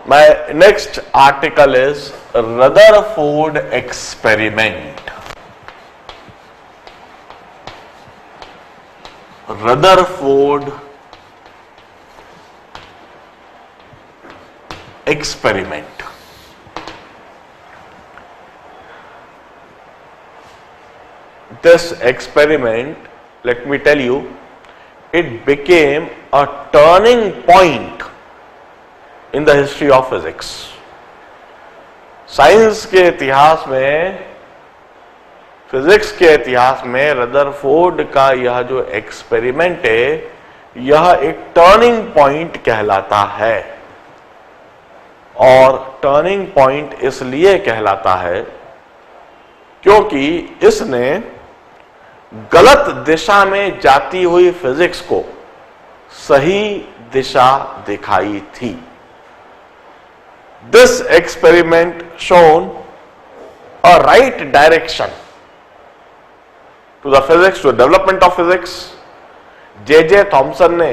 My next article is Rutherford experiment. Rutherford experiment. This experiment, let me tell you, it became a turning point in the history of physics. Science के इतिहास में, physics के इतिहास में Rutherford का यह जो एक्सपेरिमेंट है, यह एक टर्निंग पॉइंट कहलाता है। और टर्निंग पॉइंट इसलिए कहलाता है क्योंकि इसने गलत दिशा में जाती हुई फिजिक्स को सही दिशा दिखाई थी। This experiment shown a right direction to the physics, to the development of physics. J.J. Thomson ने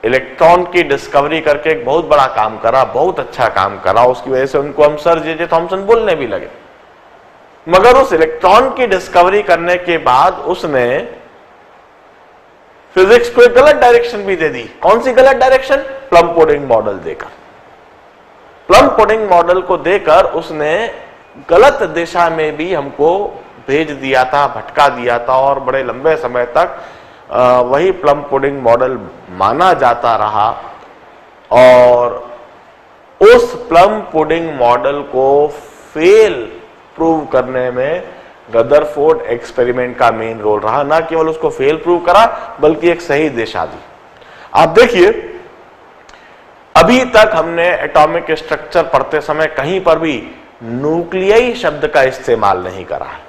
इलेक्ट्रॉन की डिस्कवरी करके एक बहुत बड़ा काम करा, बहुत अच्छा काम करा, उसकी वजह से उनको हम सर J.J. थॉमसन बोलने भी लगे। मगर उस इलेक्ट्रॉन की डिस्कवरी करने के बाद उसने फिजिक्स को एक गलत डायरेक्शन भी दे दी। कौन सी गलत डायरेक्शन? प्लम पुडिंग मॉडल देकर। प्लम पुडिंग मॉडल को देकर उसने गलत दिशा में भी हमको भेज दिया था, भटका दिया था, और बड़े लंबे समय तक वही प्लम पुडिंग मॉडल माना जाता रहा। और उस प्लम पुडिंग मॉडल को फेल प्रूव करने में रदरफोर्ड एक्सपेरिमेंट का मेन रोल रहा। ना केवल उसको फेल प्रूव करा, बल्कि एक सही दिशा दी। आप देखिए, अभी तक हमने एटॉमिक स्ट्रक्चर पढ़ते समय कहीं पर भी न्यूक्लियई शब्द का इस्तेमाल नहीं करा है।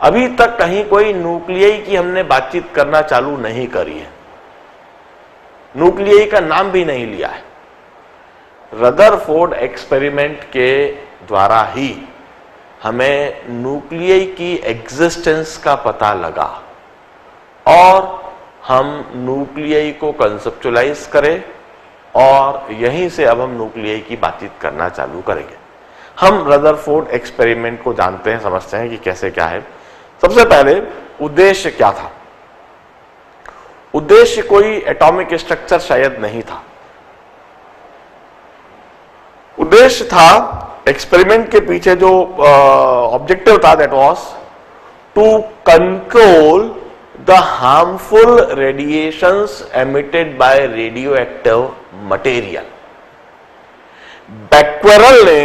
अभी तक कहीं कोई न्यूक्लियई की हमने बातचीत करना चालू नहीं करी है, न्यूक्लियई का नाम भी नहीं लिया है। रदरफोर्ड एक्सपेरिमेंट के द्वारा ही हमें न्यूक्लियई की एग्जिस्टेंस का पता लगा और हम न्यूक्लियई को कंसेप्चुअलाइज करें, और यहीं से अब हम न्यूक्लियई की बातचीत करना चालू करेंगे। हम रदरफोर्ड एक्सपेरिमेंट को जानते हैं, समझते हैं कि कैसे क्या है। सबसे पहले उद्देश्य क्या था? उद्देश्य कोई एटॉमिक स्ट्रक्चर शायद नहीं था। उद्देश्य था, एक्सपेरिमेंट के पीछे जो ऑब्जेक्टिव था, that was to control the harmful radiations emitted by radioactive material. Becquerel ने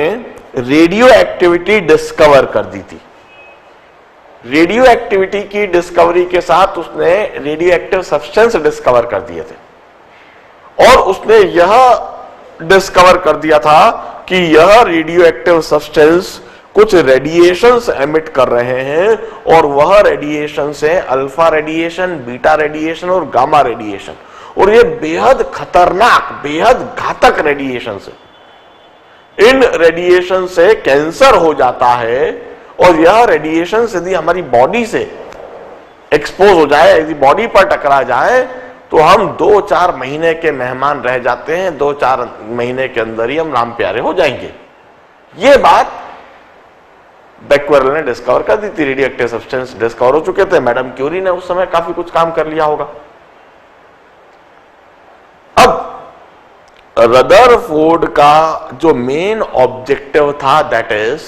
रेडियो एक्टिविटी डिस्कवर कर दी थी। रेडियो एक्टिविटी की डिस्कवरी के साथ उसने रेडियो एक्टिव सब्सटेंस डिस्कवर कर दिए थे, और उसने यह डिस्कवर कर दिया था कि यह रेडियो एक्टिव सब्सटेंस कुछ रेडिएशंस एमिट कर रहे हैं, और वह रेडिएशंस है अल्फा रेडिएशन, बीटा रेडिएशन और गामा रेडिएशन। और ये बेहद खतरनाक, बेहद घातक रेडिएशन है। इन रेडिएशन से कैंसर हो जाता है, और यह रेडिएशन यदि हमारी बॉडी से एक्सपोज हो जाए, यदि बॉडी पर टकरा जाए, तो हम 2-4 महीने के मेहमान रह जाते हैं। 2-4 महीने के अंदर ही हम राम प्यारे हो जाएंगे। ये बात बैक्वेरल ने डिस्कवर कर दी थी। रेडियो एक्टिव सब्सटेंस डिस्कवर हो चुके थे। मैडम क्यूरी ने उस समय काफी कुछ काम कर लिया होगा। अब रदरफोर्ड का जो मेन ऑब्जेक्टिव था, that is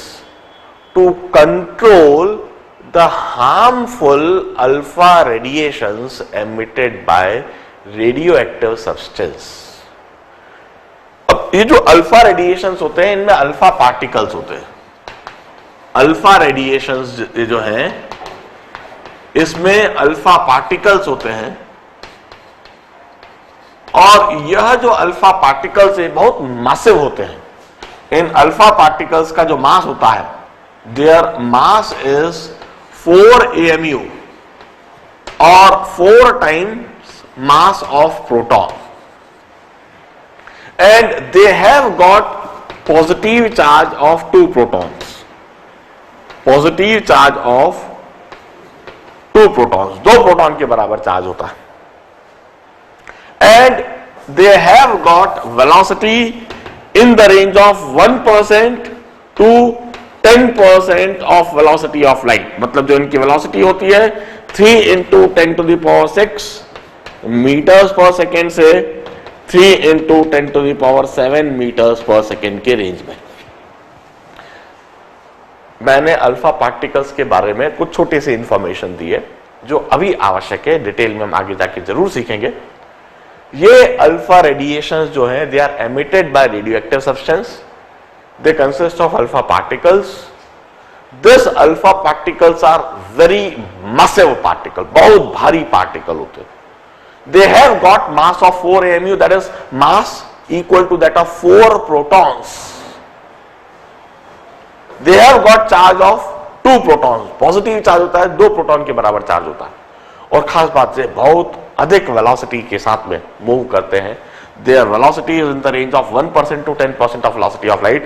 to control the harmful alpha radiations emitted by radioactive substance. अब ये जो अल्फा रेडिएशंस होते हैं, इनमें अल्फा पार्टिकल्स होते हैं। अल्फा रेडिएशंस जो हैं, इसमें अल्फा पार्टिकल्स होते हैं, और यह जो अल्फा पार्टिकल्स है बहुत मासिव होते हैं। इन अल्फा पार्टिकल्स का जो मास होता है, देयर मास इज 4 AMU, और 4 times mass of proton, and they have got positive charge of 2 protons. Positive charge of 2 protons, 2 proton के बराबर चार्ज होता है। And they have got velocity in the range of 1% to 10% of velocity of light. मतलब जो इनकी velocity होती है 3 into 10 to the power 6 meters पर सेकेंड से 3 into 10 to the power 7 meters पर सेकेंड के रेंज में। मैंने अल्फा पार्टिकल्स के बारे में कुछ छोटी सी इंफॉर्मेशन दी है जो अभी आवश्यक है, डिटेल में हम आगे जाके जरूर सीखेंगे। ये अल्फा रेडिएशंस जो हैं they are emitted by radioactive substance, they consist of alpha particles. This alpha particles are very massive particle, बहुत भारी पार्टिकल होते हैं। They have got mass of 4 AMU, that is mass equal to that of 4 protons. They have got charge of 2 protons, positive charge होता है, 2 proton के बराबर charge होता है, और खास बात से बहुत अधिक वेलोसिटी के साथ में मूव करते हैं। Their velocity is in the range of 1% to 10% of velocity of light.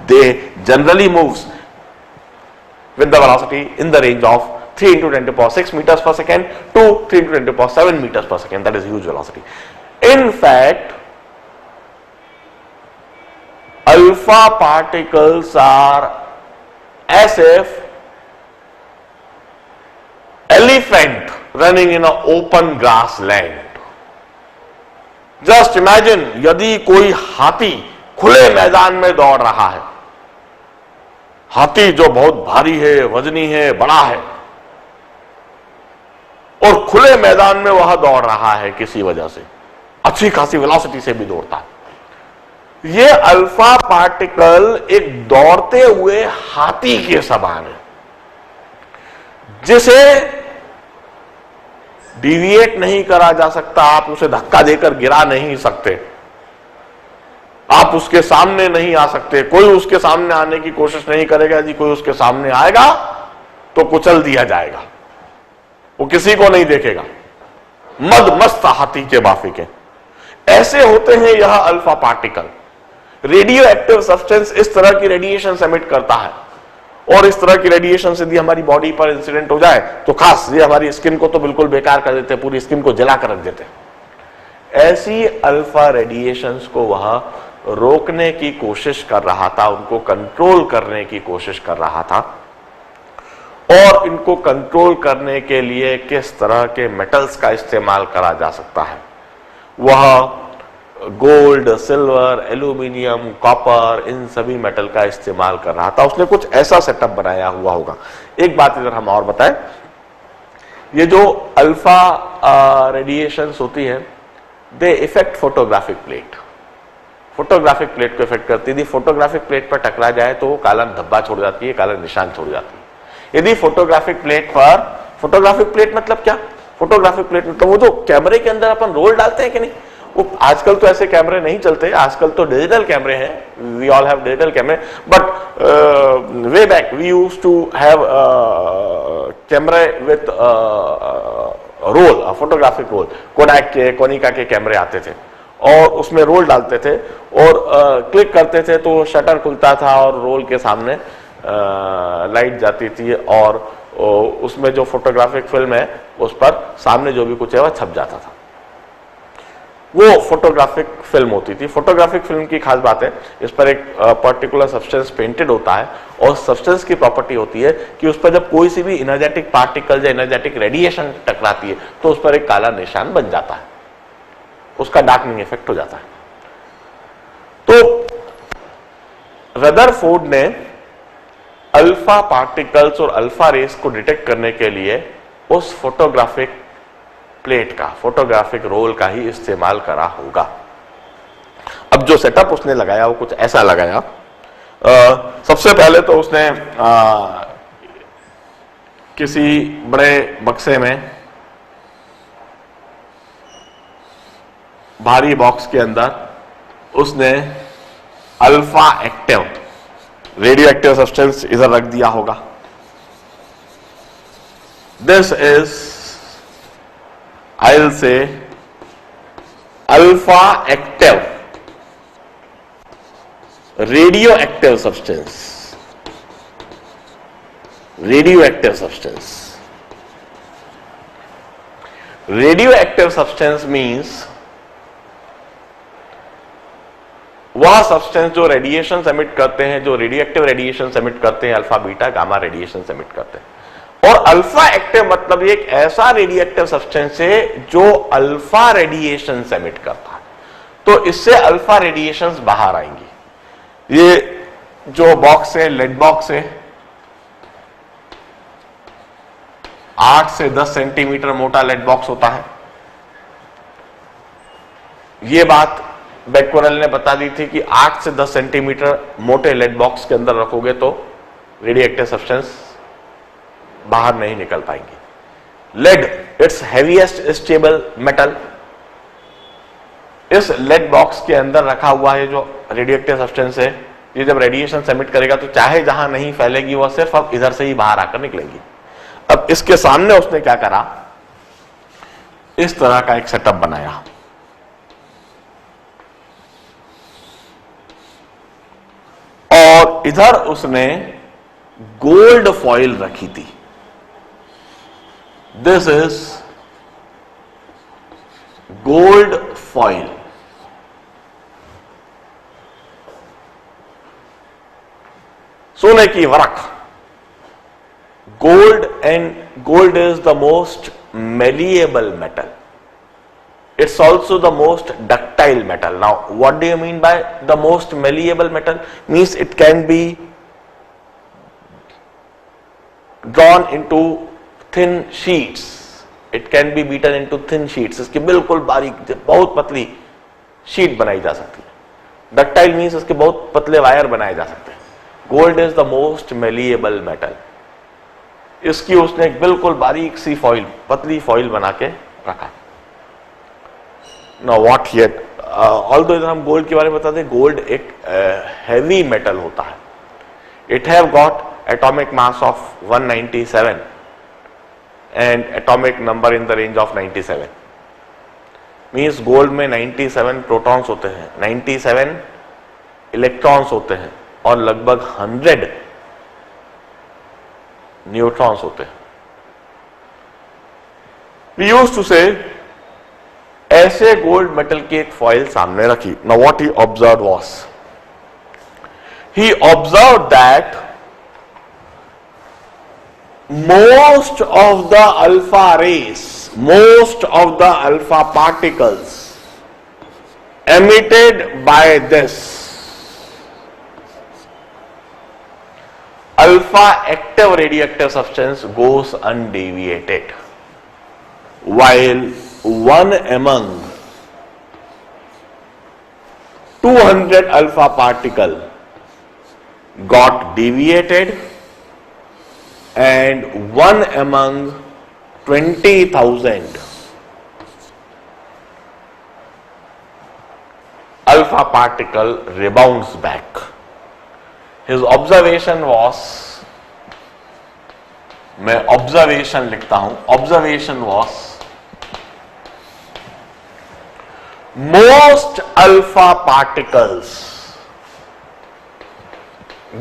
They generally moves with the velocity in the range of 3 into 10 to the power 6 meters per second to 3 into 10 to the power 7 meters per second. That is huge velocity. In fact, alpha particles are as if elephant running in an open grassland. Just imagine यदि कोई हाथी खुले मैदान में दौड़ रहा है, हाथी जो बहुत भारी है, वजनी है, बड़ा है, और खुले मैदान में वह दौड़ रहा है किसी वजह से, अच्छी खासी वेलोसिटी से भी दौड़ता है। यह अल्फा पार्टिकल एक दौड़ते हुए हाथी के समान है, जिसे डिविएट नहीं करा जा सकता, आप उसे धक्का देकर गिरा नहीं सकते, आप उसके सामने नहीं आ सकते, कोई उसके सामने आने की कोशिश नहीं करेगा। यदि कोई उसके सामने आएगा तो कुचल दिया जाएगा, वो किसी को नहीं देखेगा। मद मस्त हाथी के बाफी के ऐसे होते हैं यह alpha particle. Radio active substance इस तरह की रेडिएशन एमिट करता है, और इस तरह की रेडिएशन यदि हमारी बॉडी पर इंसिडेंट हो जाए तो खास ये हमारी स्किन को तो बिल्कुल बेकार कर देते हैं, पूरी स्किन को जला कर रख देते हैं। ऐसी अल्फा रेडिएशंस को वह रोकने की कोशिश कर रहा था, उनको कंट्रोल करने की कोशिश कर रहा था। और इनको कंट्रोल करने के लिए किस तरह के मेटल्स का इस्तेमाल करा जा सकता है, वह गोल्ड, सिल्वर, एल्यूमिनियम, कॉपर, इन सभी मेटल का इस्तेमाल कर रहा था। उसने कुछ ऐसा सेटअप बनाया हुआ होगा। एक बात इधर हम और बताएं, ये जो अल्फा रेडिएशंस होती है they effect photographic plate. Photographic plate को इफेक्ट करती है। यदि फोटोग्राफिक प्लेट पर टकरा जाए तो वो काला धब्बा छोड़ जाती है, काला निशान छोड़ जाती है। यदि फोटोग्राफिक प्लेट पर, फोटोग्राफिक प्लेट मतलब क्या, फोटोग्राफिक प्लेट मतलब वो जो कैमरे के अंदर अपन रोल डालते हैं कि नहीं, वो आजकल तो ऐसे कैमरे नहीं चलते, आजकल तो डिजिटल कैमरे हैं, वी ऑल हैव डिजिटल कैमरे, but way back we used to have कैमरे with roll, photographic roll. Kodak के, कोनिका के कैमरे आते थे और उसमें रोल डालते थे और क्लिक करते थे तो शटर खुलता था और रोल के सामने लाइट जाती थी और उसमें जो फोटोग्राफिक फिल्म है उस पर सामने जो भी कुछ है वह छप जाता था। वो फोटोग्राफिक फिल्म होती थी। फोटोग्राफिक फिल्म की खास बात है, इस पर एक पर्टिकुलर सब्सटेंस पेंटेड होता है और सब्सटेंस की प्रॉपर्टी होती है कि उस पर जब कोई सी भी एनर्जेटिक पार्टिकल या एनर्जेटिक रेडिएशन टकराती है तो उस पर एक काला निशान बन जाता है, उसका डार्कनिंग इफेक्ट हो जाता है। तो रदरफोर्ड ने अल्फा पार्टिकल्स और अल्फा रेस को डिटेक्ट करने के लिए उस फोटोग्राफिक प्लेट का, फोटोग्राफिक रोल का ही इस्तेमाल करा होगा। अब जो सेटअप उसने लगाया वो कुछ ऐसा लगाया। सबसे पहले तो उसने किसी बड़े बक्से में, भारी बॉक्स के अंदर उसने alpha active radio active substance इधर रख दिया होगा। This is, I'll say, alpha active radioactive substance. Radioactive substance. Radioactive substance means वह सब्सटेंस जो रेडिएशन एमिट करते हैं, जो रेडियो एक्टिव रेडिएशन एमिट करते हैं, alpha beta gamma radiation emit करते हैं। और अल्फा एक्टिव मतलब ये एक ऐसा रेडियो एक्टिव सब्सटेंस है जो अल्फा रेडिएशन एमिट करता है, तो इससे अल्फा रेडिएशंस बाहर आएंगी। ये जो बॉक्स है, लेड बॉक्स है, 8 से 10 सेंटीमीटर मोटा लेड बॉक्स होता है। ये बात बेक्वेरेल ने बता दी थी कि 8 से 10 सेंटीमीटर मोटे लेड बॉक्स के अंदर रखोगे तो रेडियो एक्टिव सब्सटेंस बाहर नहीं निकल पाएंगे। Lead it's heaviest stable metal. इस लेड बॉक्स के अंदर रखा हुआ है जो रेडियो एक्टिव सब्सटेंस है, ये जब रेडिएशन एमिट करेगा तो चाहे जहां नहीं फैलेगी, वह सिर्फ अब इधर से ही बाहर आकर निकलेगी। अब इसके सामने उसने क्या करा, इस तरह का एक सेटअप बनाया। और इधर उसने गोल्ड फॉइल रखी थी। This is gold foil. सोने की वरख। Gold is the most malleable metal. It's also the most ductile metal. Now, what do you mean by the most malleable metal? Means it can be drawn into thin sheets. It can be beaten into thin sheets. इसकी बिल्कुल बारीक, बहुत पतली sheet बनाई जा सकती है। Ductile means इसके बहुत पतले वायर बनाए जा सकते हैं। Gold is the most malleable metal. इसकी उसने एक बिल्कुल बारीक सी फॉइल, पतली फॉइल बना के रखा। नाउ व्हाट हियर, ऑल्दो इधर हम गोल्ड के बारे में बताते हैं, गोल्ड एक हैवी मेटल होता है। It have got atomic mass of 197 and atomic number in the range of 97। Means gold में 97 प्रोटॉन्स होते हैं, 97 इलेक्ट्रॉन्स होते हैं और लगभग 100 न्यूट्रॉन्स होते हैं। वी यूज्ड टू से, ऐसे गोल्ड मेटल की एक फॉइल सामने रखी। Now what he observe was, he observe that most of the alpha rays, most of the alpha particles emitted by this alpha active radioactive substance goes undeviated, while one among 200 alpha particle got deviated and one among 20,000 alpha particle rebounds back. His observation was, मैं observation लिखता हूं, observation was most alpha particles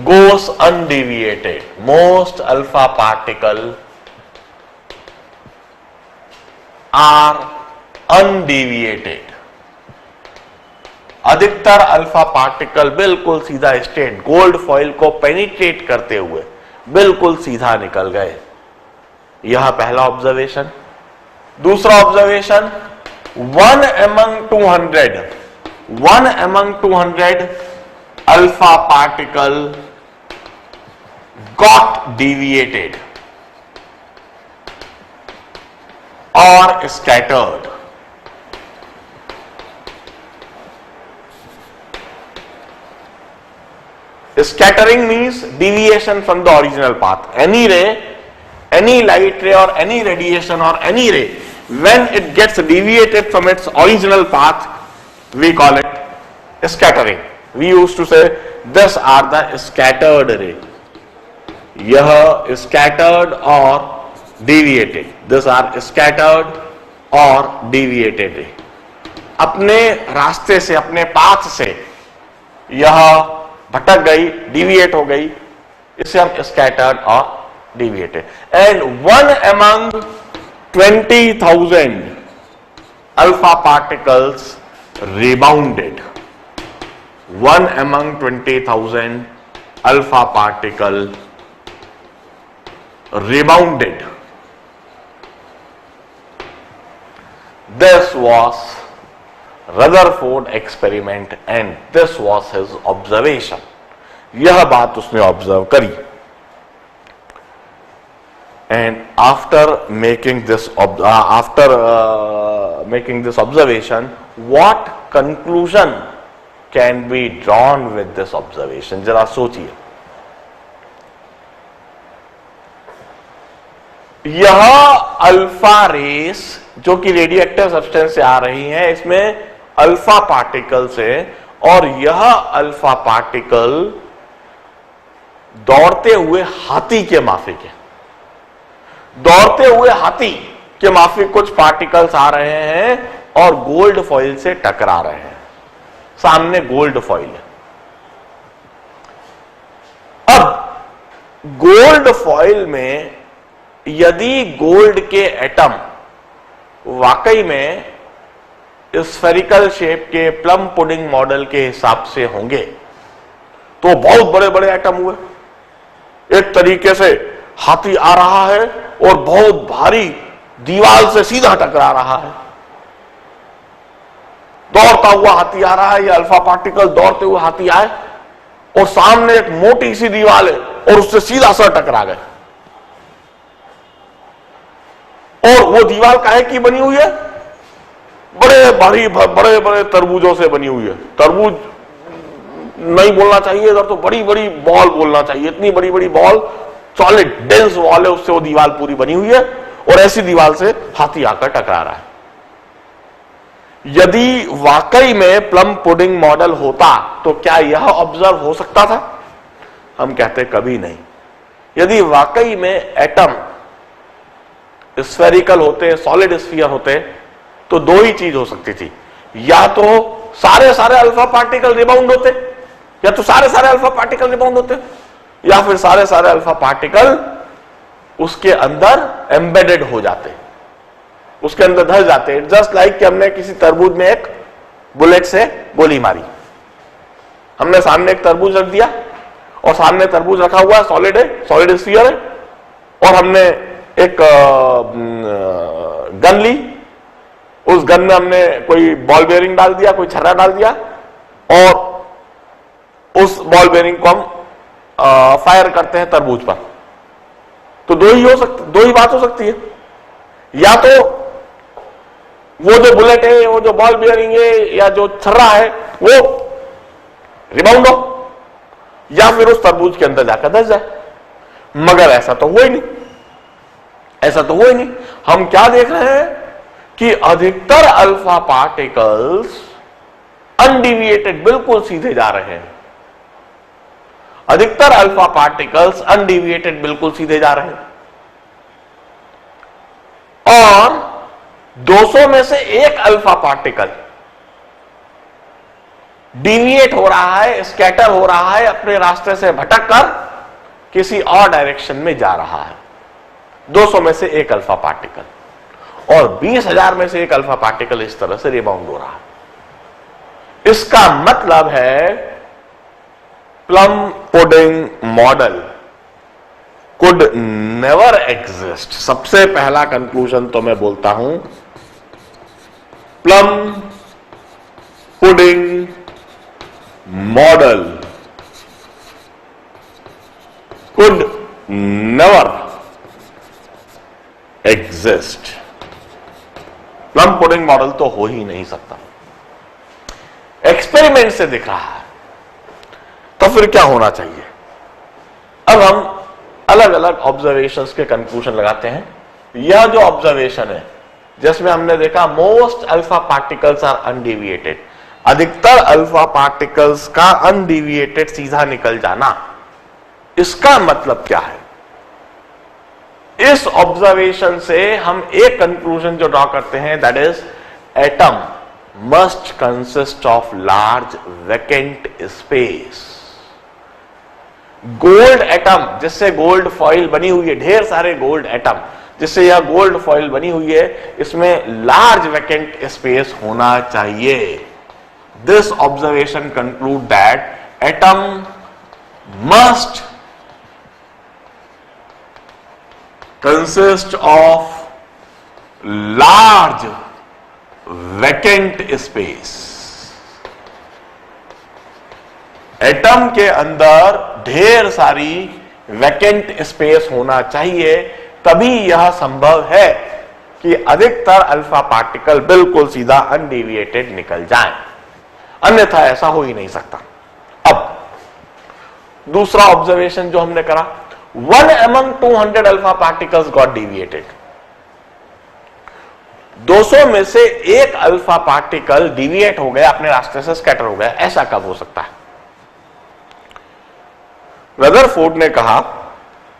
goes undeviated. Most alpha particle are undeviated. अधिकतर alpha particle बिल्कुल सीधा straight gold foil को penetrate करते हुए बिल्कुल सीधा निकल गए। यह पहला ऑब्जर्वेशन। दूसरा observation, one among 200 alpha particle got deviated or scattered. Scattering means deviation from the original path. Any ray, any light ray or any radiation or any ray, when it gets deviated from its original path, we call it scattering. We used to say these are the scattered ray. यह scattered or deviated. These are scattered or deviated ray. अपने रास्ते से, अपने path से यह भटक गई, deviate हो गई, इसे हम स्कैटर्ड और deviated. And one among 20,000 alpha particles rebounded. 1 among 20,000 alpha particle rebounded. This was Rutherford experiment and this was his observation. यह बात उसने ऑब्जर्व करी. And after making this observation, what conclusion can be drawn with this observation? जरा सोचिए. यह alpha race जो कि radio active substance से आ रही हैं, इसमें अल्फा पार्टिकल्स है और यह अल्फा पार्टिकल दौड़ते हुए हाथी के माफिक है. दौड़ते हुए हाथी के माफिक कुछ पार्टिकल्स आ रहे हैं और गोल्ड फॉइल से टकरा रहे हैं. सामने गोल्ड फॉइल है. अब गोल्ड फॉइल में यदि गोल्ड के एटम वाकई में स्फेरिकल शेप के प्लम पुडिंग मॉडल के हिसाब से होंगे तो बहुत बड़े बड़े एटम हुए. एक तरीके से हाथी आ रहा है और बहुत भारी दीवार से सीधा टकरा रहा है. दौड़ता हुआ हाथी आ रहा है, यह अल्फा पार्टिकल दौड़ते हुए हाथी आए और सामने एक मोटी सी दीवार है और उससे सीधा सा टकरा गए. और वो दीवार काहे की बनी हुई है? बड़े भारी बड़े बड़े तरबूजों से बनी हुई है. तरबूज नहीं बोलना चाहिए इधर, तो बड़ी बड़ी बॉल बोलना चाहिए. इतनी बड़ी बड़ी बॉल, सॉलिड डेंस वॉल है, उससे वो दीवार पूरी बनी हुई है और ऐसी दीवार से हाथी आकर टकरा रहा है. यदि वाकई में प्लम पुडिंग मॉडल होता तो क्या यह ऑब्जर्व हो सकता था? हम कहते कभी नहीं. यदि वाकई में एटम स्फेरिकल होते, सॉलिड स्फीयर होते, तो दो ही चीज हो सकती थी. या तो सारे अल्फा पार्टिकल रिबाउंड होते, या तो सारे अल्फा पार्टिकल रिबाउंड होते, या फिर सारे अल्फा पार्टिकल उसके अंदर एम्बेडेड हो जाते, उसके अंदर धस जाते. जस्ट लाइक कि हमने किसी तरबूज में एक बुलेट से गोली मारी. हमने सामने एक तरबूज रख दिया और सामने तरबूज रखा हुआ है, सॉलिड है, सॉलिड स्फीयर है, और हमने एक गन ली. उस गन में हमने कोई बॉल बेयरिंग डाल दिया, कोई छर्रा डाल दिया और उस बॉल बेयरिंग को हम फायर करते हैं तरबूज पर. तो दो ही बात हो सकती है. या तो वो जो बुलेट है, वो जो बॉल बेयरिंग है, या जो छर्रा है वो रिबाउंड हो, या फिर उस तरबूज के अंदर जाकर धस जाए. मगर ऐसा तो हुआ ही नहीं. ऐसा तो हुआ ही नहीं. हम क्या देख रहे हैं कि अधिकतर अल्फा पार्टिकल्स अनडिविएटेड बिल्कुल सीधे जा रहे हैं. अधिकतर अल्फा पार्टिकल्स अनडिविएटेड बिल्कुल सीधे जा रहे हैं. और 200 में से एक अल्फा पार्टिकल डिविएट हो रहा है, स्कैटर हो रहा है, अपने रास्ते से भटक कर किसी और डायरेक्शन में जा रहा है. 200 में से एक अल्फा पार्टिकल, और 20,000 में से एक अल्फा पार्टिकल इस तरह से रिबाउंड हो रहा है. इसका मतलब है plum pudding model could never exist. सबसे पहला कंक्लूजन तो मैं बोलता हूं, plum pudding model could never exist. Plum pudding model तो हो ही नहीं सकता. एक्सपेरिमेंट से दिख रहा है, तो फिर क्या होना चाहिए? अब हम अलग अलग ऑब्जर्वेशंस के कंक्लूजन लगाते हैं. यह जो ऑब्जर्वेशन है जिसमें हमने देखा most alpha particles are undeviated, अधिकतर अल्फा पार्टिकल्स का अनडिविएटेड सीधा निकल जाना, इसका मतलब क्या है? इस ऑब्जर्वेशन से हम एक कंक्लूजन जो ड्रॉ करते हैं, that is atom must consist of large vacant space. Gold atom जिससे गोल्ड फॉइल बनी हुई है, ढेर सारे गोल्ड एटम जिससे यह गोल्ड फॉइल बनी हुई है, इसमें लार्ज वैकेंट स्पेस होना चाहिए. this observation conclude that atom must consist of large vacant space. Atom के अंदर ढेर सारी वैकेंट स्पेस होना चाहिए, तभी यह संभव है कि अधिकतर अल्फा पार्टिकल बिल्कुल सीधा अनडेविएटेड निकल जाएं, अन्यथा ऐसा हो ही नहीं सकता। अब दूसरा ऑब्जर्वेशन जो हमने करा, 1 among 200 alpha particles got deviated. 200 में से एक अल्फा पार्टिकल डिविएट हो गया, अपने रास्ते से स्कैटर हो गया, ऐसा कब हो सकता है? रदरफोर्ड ने कहा,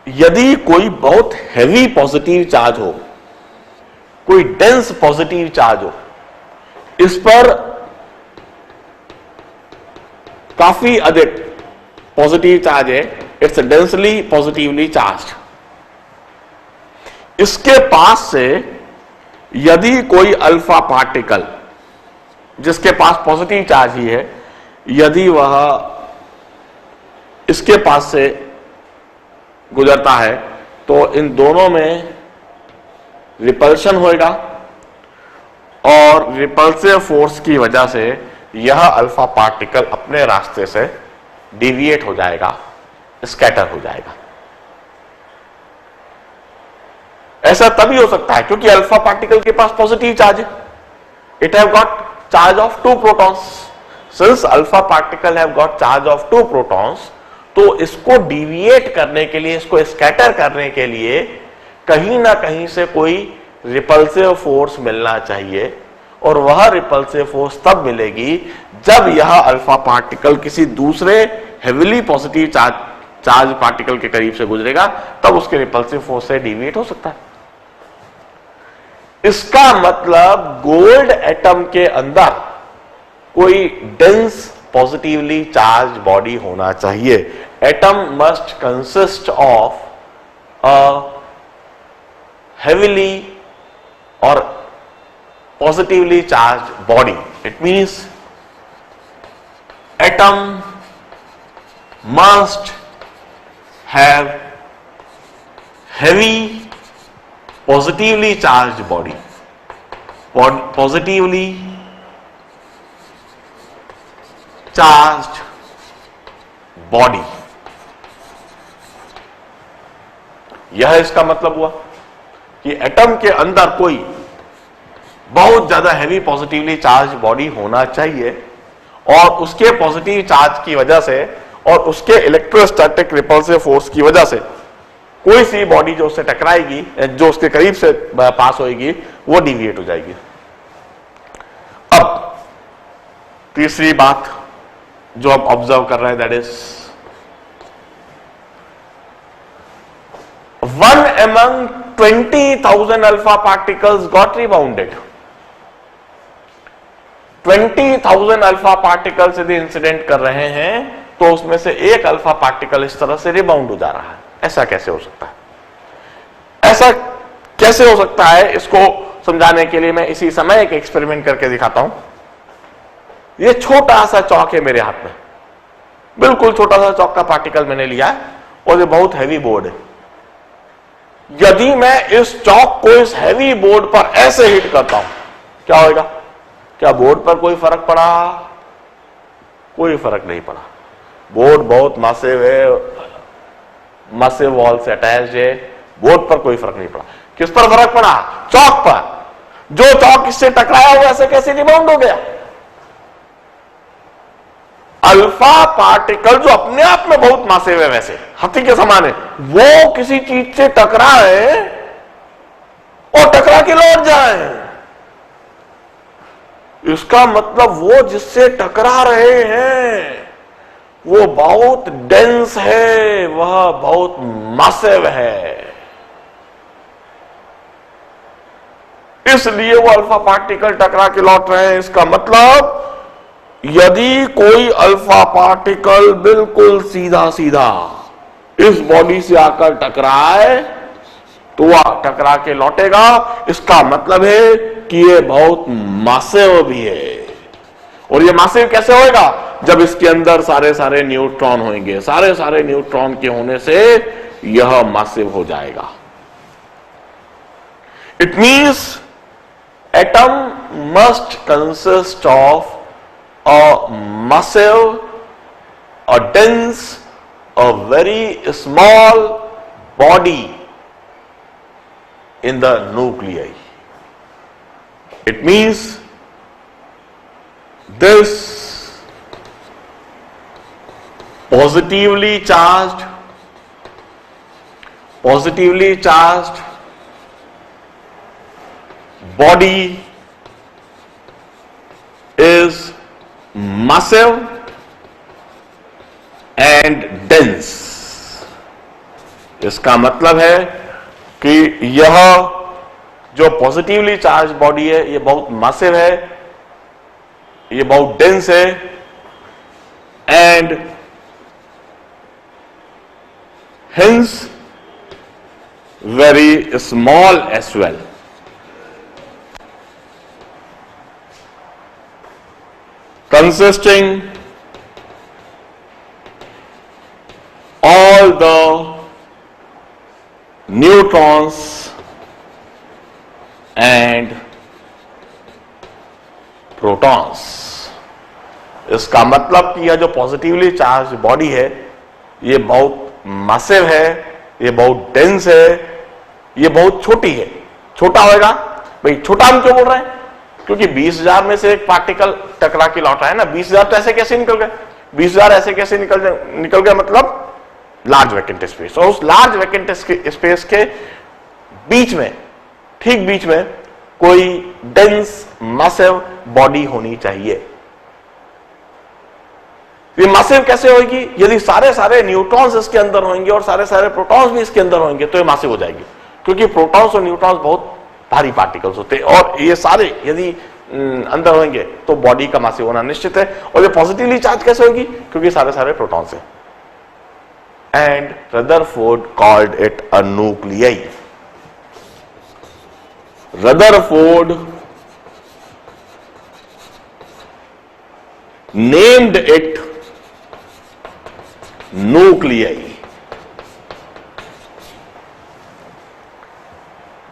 यदि कोई बहुत हैवी पॉजिटिव चार्ज हो, कोई डेंस पॉजिटिव चार्ज हो, इस पर काफी अधिक पॉजिटिव चार्ज है, इट्स डेंसली पॉजिटिवली चार्ज, इसके पास से यदि कोई अल्फा पार्टिकल जिसके पास पॉजिटिव चार्ज ही है, यदि वह इसके पास से गुजरता है तो इन दोनों में रिपल्शन होएगा और रिपल्सिव फोर्स की वजह से यह अल्फा पार्टिकल अपने रास्ते से डिविएट हो जाएगा, स्कैटर हो जाएगा। ऐसा तभी हो सकता है क्योंकि अल्फा पार्टिकल के पास पॉजिटिव चार्ज है, it have got charge of 2 protons. Since alpha particle have got charge of 2 protons, तो इसको डिविएट करने के लिए, इसको स्कैटर करने के लिए कहीं ना कहीं से कोई रिपल्सिव फोर्स मिलना चाहिए, और वह रिपल्सिव फोर्स तब मिलेगी जब यह अल्फा पार्टिकल किसी दूसरे हेविली पॉजिटिव चार्ज पार्टिकल के करीब से गुजरेगा, तब उसके रिपल्सिव फोर्स से डिविएट हो सकता है। इसका मतलब गोल्ड एटम के अंदर कोई डेंस पॉजिटिवली चार्ज बॉडी होना चाहिए। Atom must consist of a heavily और positively charged body. It means atom must have heavy positively charged body. Positively charged body. यह इसका मतलब हुआ कि एटम के अंदर कोई बहुत ज्यादा हैवी पॉजिटिवली चार्ज बॉडी होना चाहिए, और उसके पॉजिटिव चार्ज की वजह से और उसके इलेक्ट्रोस्टैटिक रिपल्सिव फोर्स की वजह से कोई सी बॉडी जो उससे टकराएगी, जो उसके करीब से पास होएगी, वो डिविएट हो जाएगी। अब तीसरी बात जो आप ऑब्जर्व कर रहे हैं, that is 1 among 20,000 alpha particles got rebounded. 20,000 alpha particles यदि इंसिडेंट कर रहे हैं तो उसमें से एक अल्फा पार्टिकल इस तरह से रिबाउंड हो जा रहा है। ऐसा कैसे हो सकता है? ऐसा कैसे हो सकता है, इसको समझाने के लिए मैं इसी समय एक एक्सपेरिमेंट करके दिखाता हूं। ये छोटा सा चौक है मेरे हाथ में, बिल्कुल छोटा सा चौक का पार्टिकल मैंने लिया है, और ये बहुत हैवी बोर्ड है। यदि मैं इस चौक को इस हैवी बोर्ड पर ऐसे हिट करता हूं, क्या होगा? क्या बोर्ड पर कोई फर्क पड़ा? कोई फर्क नहीं पड़ा। बोर्ड बहुत मासिव है, मासिव वॉल से अटैच्ड है, बोर्ड पर कोई फर्क नहीं पड़ा। किस पर फर्क पड़ा? चौक पर। जो चौक इससे टकराया हुआ ऐसे कैसे रिबाउंड हो गया? अल्फा पार्टिकल जो अपने आप में बहुत मासिव है, वैसे हाथी के समान है, वो किसी चीज से टकराए और टकरा के लौट जाए, इसका मतलब वो जिससे टकरा रहे हैं वो बहुत डेंस है, वह बहुत मासिव है, इसलिए वो अल्फा पार्टिकल टकरा के लौट रहे हैं। इसका मतलब यदि कोई अल्फा पार्टिकल बिल्कुल सीधा सीधा इस बॉडी से आकर टकराए तो वह टकरा के लौटेगा। इसका मतलब है कि ये बहुत मासिव भी है, और ये मासिव कैसे होएगा? जब इसके अंदर सारे सारे न्यूट्रॉन होंगे, सारे सारे न्यूट्रॉन के होने से यह मासिव हो जाएगा। It means atom must consist of a massive, a dense, a very small body in the nuclei. It means this positively charged body is massive and dense. इसका मतलब है कि यह जो पॉजिटिवली चार्ज बॉडी है ये बहुत massive है, ये बहुत dense है and hence very small as well. Consisting all the neutrons and protons. इसका मतलब कि यह जो पॉजिटिवली चार्ज बॉडी है ये बहुत मैसिव है, ये बहुत डेंस है, ये बहुत छोटी है। छोटा होगा भाई, छोटा हम क्यों बोल रहे हैं? क्योंकि 20,000 में से एक पार्टिकल टकरा के लौटा है ना। 20,000 तो ऐसे कैसे निकल गए? 20,000 ऐसे कैसे निकल गए? मतलब लार्ज वैकेंट स्पेस, और उस लार्ज वैकेंट स्पेस के बीच में, ठीक बीच में कोई डेंस मैसिव बॉडी होनी चाहिए। ये मैसिव कैसे होगी? यदि सारे सारे न्यूट्रॉन्स इसके अंदर होंगे और सारे सारे प्रोटॉन्स भी इसके अंदर होंगे तो ये मैसिव हो जाएगी, क्योंकि प्रोटॉन्स और न्यूट्रॉन्स बहुत भारी पार्टिकल्स होते हैं और ये सारे यदि अंदर होंगे तो बॉडी का मैसिव होना निश्चित है। और ये पॉजिटिवली चार्ज कैसे होगी? क्योंकि सारे सारे प्रोटॉन्स हैं। And Rutherford called it a nuclei. Rutherford named it nuclei.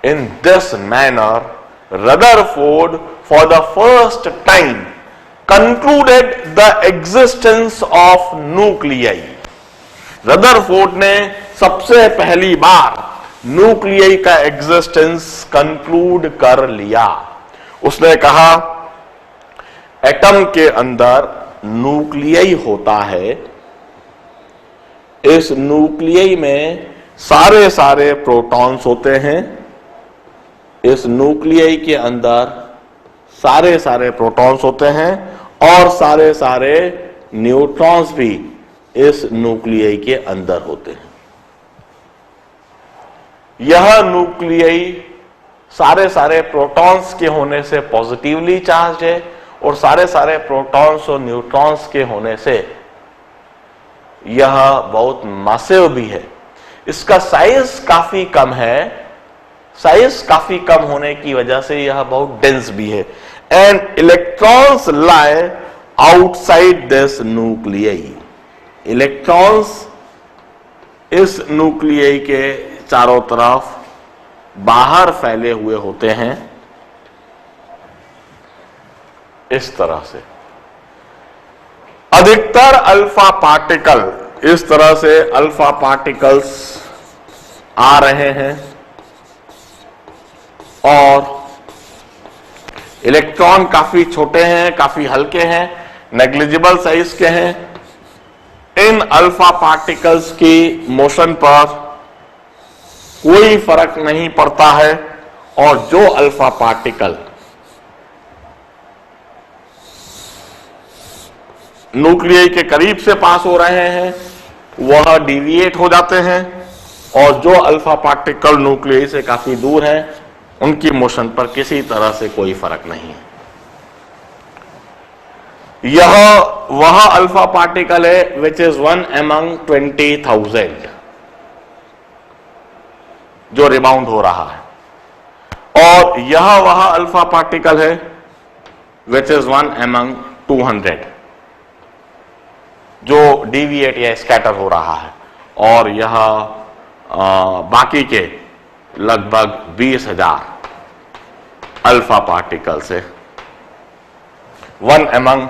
In this manner, Rutherford for the first time concluded the existence of nuclei. Rutherford ने सबसे पहली बार न्यूक्लियाई का एग्जिस्टेंस कंक्लूड कर लिया। उसने कहा एटम के अंदर न्यूक्लियाई होता है, इस न्यूक्लियाई में सारे सारे प्रोटॉन्स होते हैं, इस न्यूक्लियाई के अंदर सारे सारे प्रोटॉन्स होते हैं और सारे सारे न्यूट्रॉन्स भी इस न्यूक्लियाई के अंदर होते हैं। यह न्यूक्लियाई सारे सारे प्रोटॉन्स के होने से पॉजिटिवली चार्ज है और सारे सारे प्रोटॉन्स और न्यूट्रॉन्स के होने से यह बहुत मैसिव भी है। इसका साइज काफी कम है, साइज काफी कम होने की वजह से यह बहुत डेंस भी है। And electrons lie outside this nuclei. Electrons इस न्यूक्लियाई के चारों तरफ बाहर फैले हुए होते हैं, इस तरह से। अधिकतर अल्फा पार्टिकल, इस तरह से अल्फा पार्टिकल्स आ रहे हैं और इलेक्ट्रॉन काफी छोटे हैं, काफी हल्के हैं, नेग्लिजिबल साइज के हैं। इन अल्फा पार्टिकल्स की मोशन पर कोई फर्क नहीं पड़ता है और जो अल्फा पार्टिकल न्यूक्लियाई के करीब से पास हो रहे हैं वह डिविएट हो जाते हैं और जो अल्फा पार्टिकल न्यूक्लियाई से काफी दूर हैं उनकी मोशन पर किसी तरह से कोई फर्क नहीं है। यह वह अल्फा पार्टिकल है विच इज 1 among 20,000 जो रिबाउंड हो रहा है, और यह वह अल्फा पार्टिकल है विच इज 1 among 200 जो डिविएट या स्कैटर हो रहा है, और यह बाकी के लगभग 20,000 अल्फा पार्टिकल से 1 among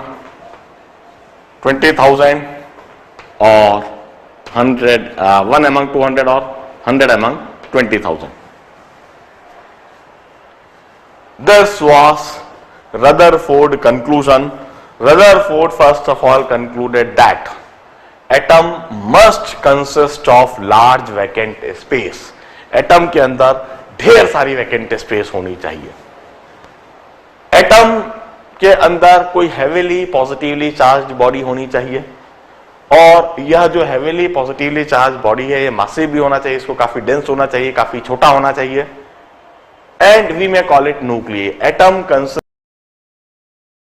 20,000 और 1 among 200 और 100 among 20,000. This was Rutherford conclusion. Rutherford first of all concluded that atom must consist of large vacant space. Atom के अंदर ढेर सारी वैकेंट स्पेस होनी चाहिए. एटम के अंदर कोई हेवीली पॉजिटिवली चार्ज बॉडी होनी चाहिए, और यह जो हेवीली पॉजिटिवली चार्ज बॉडी है ये मासिव भी होना चाहिए, इसको काफी डेंस होना चाहिए, काफी छोटा होना चाहिए, and we may call it nucleus. Atom consist